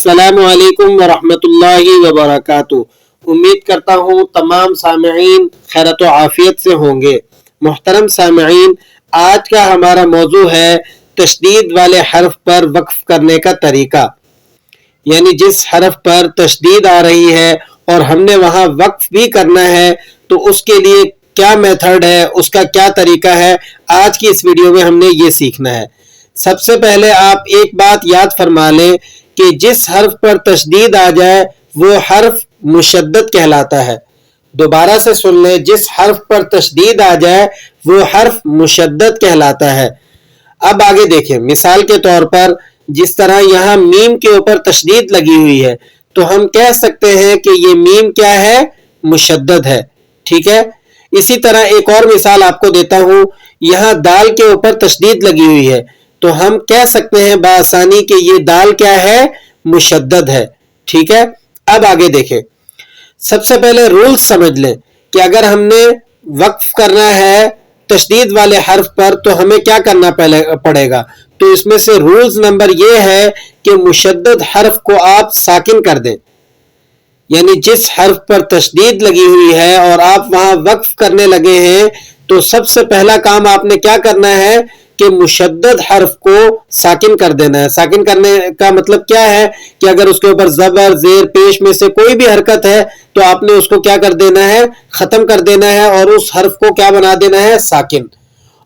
अस्सलामु अलैकुम वरहमतुल्लाहि वबरकातुह। उम्मीद करता हूँ तमाम सामईन खैरत व आफियत से होंगे। मुहतरम सामईन, आज का हमारा मौजू है तशदीद वाले हर्फ पर वक्फ करने का तरीका। यानी जिस हर्फ पर तशदीद आ रही है और हमने वहाँ वक्फ भी करना है तो उसके लिए क्या मेथड है, उसका क्या तरीका है, आज की इस वीडियो में हमने ये सीखना है। सबसे पहले आप एक बात याद फरमा लें कि जिस हर्फ पर तशदीद आ जाए वो हर्फ मुशद्दद कहलाता है। दोबारा से सुन लें, जिस हर्फ पर तशदीद आ जाए वो हर्फ मुशद्दद कहलाता है। अब आगे देखें, मिसाल के तौर पर जिस तरह यहाँ मीम के ऊपर तशदीद लगी हुई है तो हम कह सकते हैं कि ये मीम क्या है, मुशद्दद है। ठीक है। इसी तरह एक और मिसाल आपको देता हूँ, यहाँ दाल के ऊपर तशदीद लगी हुई है तो हम कह सकते हैं बासानी कि ये दाल क्या है, मुशद्दद है। ठीक है। अब आगे देखें, सबसे पहले रूल्स समझ लें कि अगर हमने वक्फ करना है तशदीद वाले हर्फ पर तो हमें क्या करना पड़ेगा। तो इसमें से रूल्स नंबर ये है कि मुशद्दद हर्फ को आप साकिन कर दें। यानी जिस हर्फ पर तशदीद लगी हुई है और आप वहां वक्फ करने लगे हैं तो सबसे पहला काम आपने क्या करना है कि मुशद्दद हर्फ को साकिन कर देना है। साकिन करने का मतलब क्या है कि अगर उसके ऊपर ज़बर, ज़ेर, पेश में से कोई भी हरकत है तो आपने उसको क्या कर देना है, ख़त्म कर देना है और उस हर्फ को क्या बना देना है, साकिन।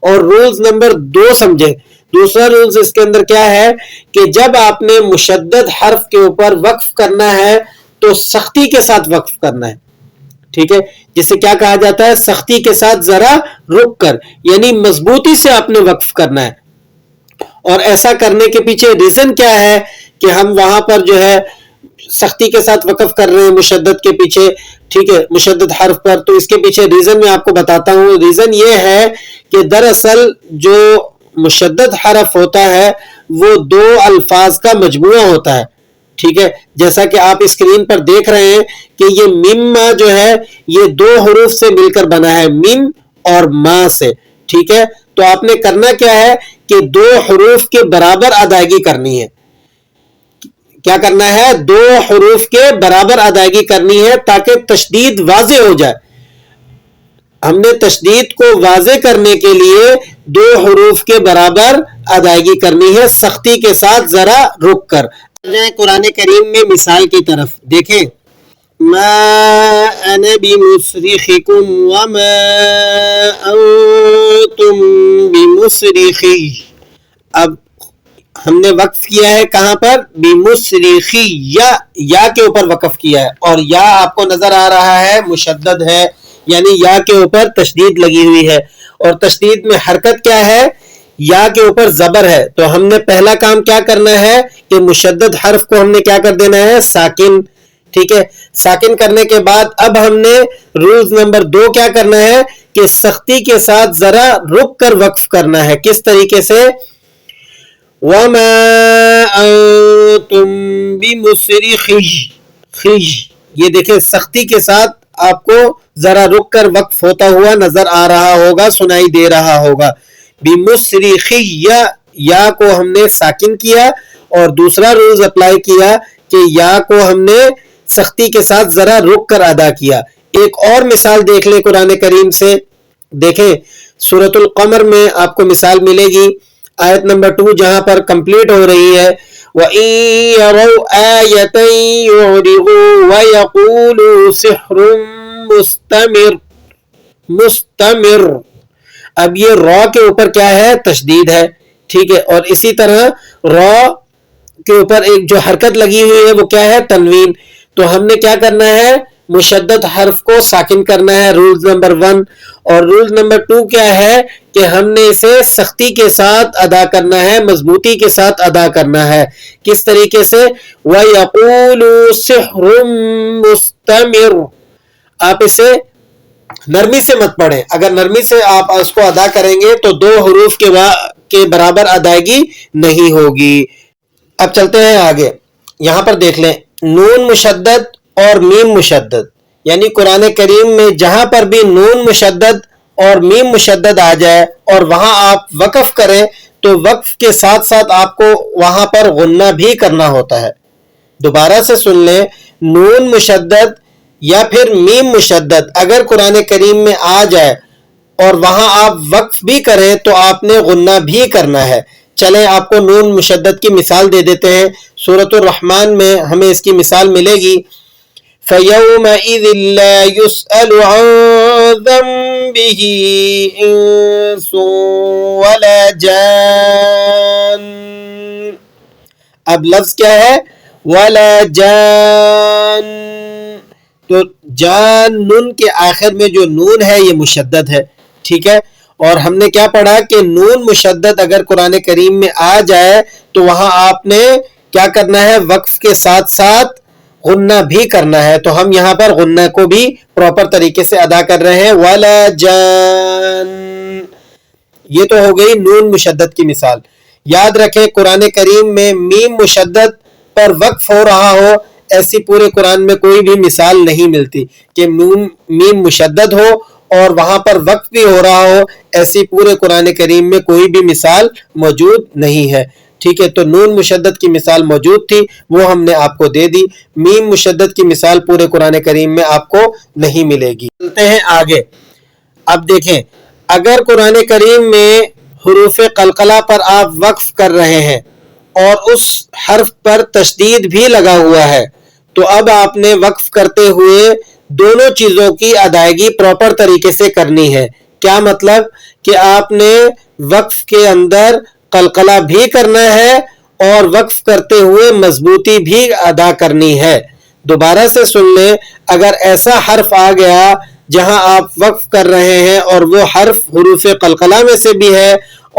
और रूल्स नंबर 2 समझे। दूसरा रूल्स इसके अंदर क्या है कि जब आपने मुशद्दद हर्फ के ऊपर वक्फ करना है तो सख्ती के साथ वक्फ करना है। ठीक है, जिसे क्या कहा जाता है, सख्ती के साथ जरा रुक कर, यानी मजबूती से आपने वक्फ करना है। और ऐसा करने के पीछे रीजन क्या है कि हम वहां पर जो है सख्ती के साथ वक्फ कर रहे हैं मुशद्दद के पीछे, ठीक है, मुशद्दद हर्फ पर। तो इसके पीछे रीजन मैं आपको बताता हूं। रीजन ये है कि दरअसल जो मुशद्दद हर्फ होता है वो 2 अल्फाज का मजमूआ होता है। ठीक है, जैसा कि आप स्क्रीन पर देख रहे हैं कि ये मिम्मा जो है ये 2 हरूफ से मिलकर बना है, मिम और मा से। ठीक है, तो आपने करना क्या है कि 2 हरूफ के बराबर अदायगी करनी है। क्या करना है, 2 हरूफ के बराबर अदायगी करनी है ताकि तशदीद वाज़े हो जाए। हमने तशदीद को वाज़े करने के लिए 2 हरूफ के बराबर अदायगी करनी है, सख्ती के साथ जरा रुक कर। कुरान करीम में मिसाल की तरफ देखें, मा अना बिमुस्रिखिकुम व मा अंतुम बिमुस्रिखी। अब हमने वक्फ किया है कहां पर, बिमुस्रिखी, या के ऊपर वक्फ किया है और या आपको नजर आ रहा है मुशद्दद है, यानी या के ऊपर तशदीद लगी हुई है और तशदीद में हरकत क्या है, या के ऊपर जबर है। तो हमने पहला काम क्या करना है कि मुशद्दद हर्फ को हमने क्या कर देना है, साकिन। ठीक है, साकिन करने के बाद अब हमने रूल्स नंबर 2 क्या करना है कि सख्ती के साथ जरा रुक कर वक्फ करना है। किस तरीके से, वमा अंतुम बिमुस्रिखी, ये देखें सख्ती के साथ आपको जरा रुक कर वक्फ होता हुआ नजर आ रहा होगा, सुनाई दे रहा होगा। बिमुस्रिखी, या को हमने साकिन किया और दूसरा रूल्स अप्लाई किया कि या को हमने सख्ती के साथ जरा रुक कर अदा किया। एक और मिसाल देख ले कुरान करीम से। देखें सूरतुल कमर में आपको मिसाल मिलेगी, आयत नंबर 2 जहां पर कंप्लीट हो रही है, वइन यरौ आयतन युरिदू व यक़ूलू सिहरुम मुस्तमिर। अब ये रॉ के ऊपर क्या है, तशदीद है। ठीक है, और इसी तरह रॉ के ऊपर एक जो हरकत लगी हुई है वो क्या है, तनवीन। तो हमने क्या करना है, मुशद्दद हर्फ को साकिन करना है, रूल नंबर 1। और रूल नंबर 2 क्या है कि हमने इसे सख्ती के साथ अदा करना है, मजबूती के साथ अदा करना है। किस तरीके से, वयक़ूलू सिहरुम मुस्तमिर। आप इसे नरमी से मत पढ़ें, अगर नरमी से आप इसको अदा करेंगे तो 2 हरूफ के बराबर अदायगी नहीं होगी। अब चलते हैं आगे, यहां पर देख लें नून मुशद्दद और मीम मुशद्दद। यानी कुरान करीम में जहां पर भी नून मुशद्दद और मीम मुशद्दद आ जाए और वहां आप वक्फ करें तो वक्फ के साथ साथ आपको वहां पर गुन्ना भी करना होता है। دوبارہ سے سن لیں, نون مشدد یا پھر میم مشدد اگر قرآن کریم میں آ جائے اور وہاں آپ وقف بھی کریں تو آپ نے غنہ بھی کرنا ہے. چلیں آپ کو نون مشدد کی مثال دے دیتے ہیں. سورۃ الرحمن میں ہمیں اس کی مثال ملے گی. فَيَوْمَئِذٍ لَا يُسْأَلُ عَنْ ذَنبِهِ إِنسٌ وَلَا جَانٌ. اب لفظ کیا ہے؟ وَلَا جَانٌ. تو جان نون کے آخر میں جو نون ہے یہ مشدد ہے, ٹھیک ہے. اور ہم نے کیا پڑھا کہ نون مشدد اگر قرآن کریم میں آ جائے تو وہاں آپ نے کیا کرنا ہے؟ وقف کے ساتھ ساتھ غنہ بھی کرنا ہے. تو ہم یہاں پر غنہ کو بھی پراپر طریقے سے ادا کر رہے ہیں. وَلَا جَان. یہ تو ہو گئی نون مشدد کی مثال. یاد رکھیں قرآن کریم میں میم مشدد پر وقف ہو رہا ہو, ایسی پورے قرآن میں کوئی بھی مثال نہیں ملتی کہ میم مشدد ہو اور وہاں پر وقف بھی ہو رہا ہو. ایسی پورے قرآن کریم میں کوئی بھی مثال موجود نہیں ہے, ٹھیک ہے. تو نون مشدد کی مثال موجود تھی, وہ ہم نے آپ کو دے دی. میم مشدد کی مثال پورے قرآن کریم میں آپ کو نہیں ملے گی. چلتے ہیں آگے. اب دیکھیں اگر قرآن کریم میں حروف قلقلہ پر آپ وقف کر رہے ہیں اور اس حرف پر تشدید بھی لگا ہوا ہے تو اب آپ نے وقف کرتے ہوئے دونوں چیزوں کی ادائیگی پراپر طریقے سے کرنی ہے. کیا مطلب؟ کہ آپ نے وقف کے اندر قلقلہ بھی کرنا ہے اور وقف کرتے ہوئے مضبوطی بھی ادا کرنی ہے. دوبارہ سے سن لیں, اگر ایسا حرف آ گیا جہاں آپ وقف کر رہے ہیں اور وہ حرف حروف قلقلہ میں سے بھی ہے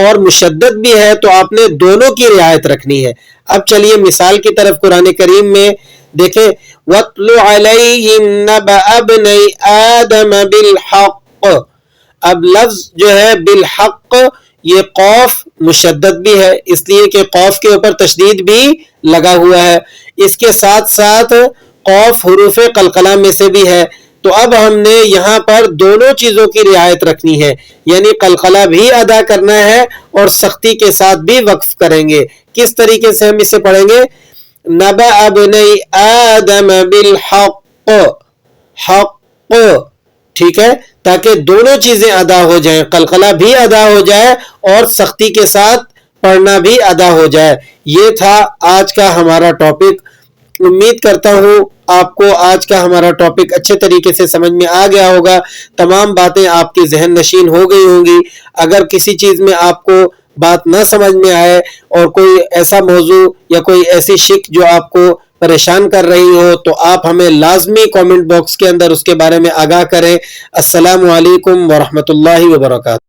اور مشدد بھی ہے تو آپ نے دونوں کی رعایت رکھنی ہے. اب چلیے مثال کی طرف. قرآن کریم میں دیکھیں وَاتْلُ عَلَيْهِمْ نَبَأَ ابْنَيْ آدَمَ بِالْحَقِّ. اب لفظ جو ہے بالحق, یہ قوف مشدد بھی ہے اس لیے کہ قوف کے اوپر تشدید بھی لگا ہوا ہے, اس کے ساتھ ساتھ قوف حروف قلقلہ میں سے بھی ہے. تو اب ہم نے یہاں پر دونوں چیزوں کی رعایت رکھنی ہے, یعنی قلقلہ بھی ادا کرنا ہے اور سختی کے ساتھ بھی وقف کریں گے. کس طریقے سے ہم اسے پڑھیں گے؟ نَبَأَ ابْنَيْ آدَمَ بِالْحَقِّ, حق, ٹھیک ہے, تاکہ دونوں چیزیں ادا ہو جائیں, قلقلہ بھی ادا ہو جائے اور سختی کے ساتھ پڑھنا بھی ادا ہو جائے. یہ تھا آج کا ہمارا ٹاپک. امید کرتا ہوں آپ کو آج کا ہمارا ٹاپک اچھے طریقے سے سمجھ میں آ گیا ہوگا. تمام باتیں آپ کی ذہن نشین ہو گئی ہوں گی. اگر کسی چیز میں آپ کو بات نہ سمجھ میں آئے اور کوئی ایسا موضوع یا کوئی ایسی شک جو آپ کو پریشان کر رہی ہو تو آپ ہمیں لازمی کامنٹ باکس کے اندر اس کے بارے میں آگاہ کریں. السلام علیکم ورحمۃ اللہ وبرکاتہ.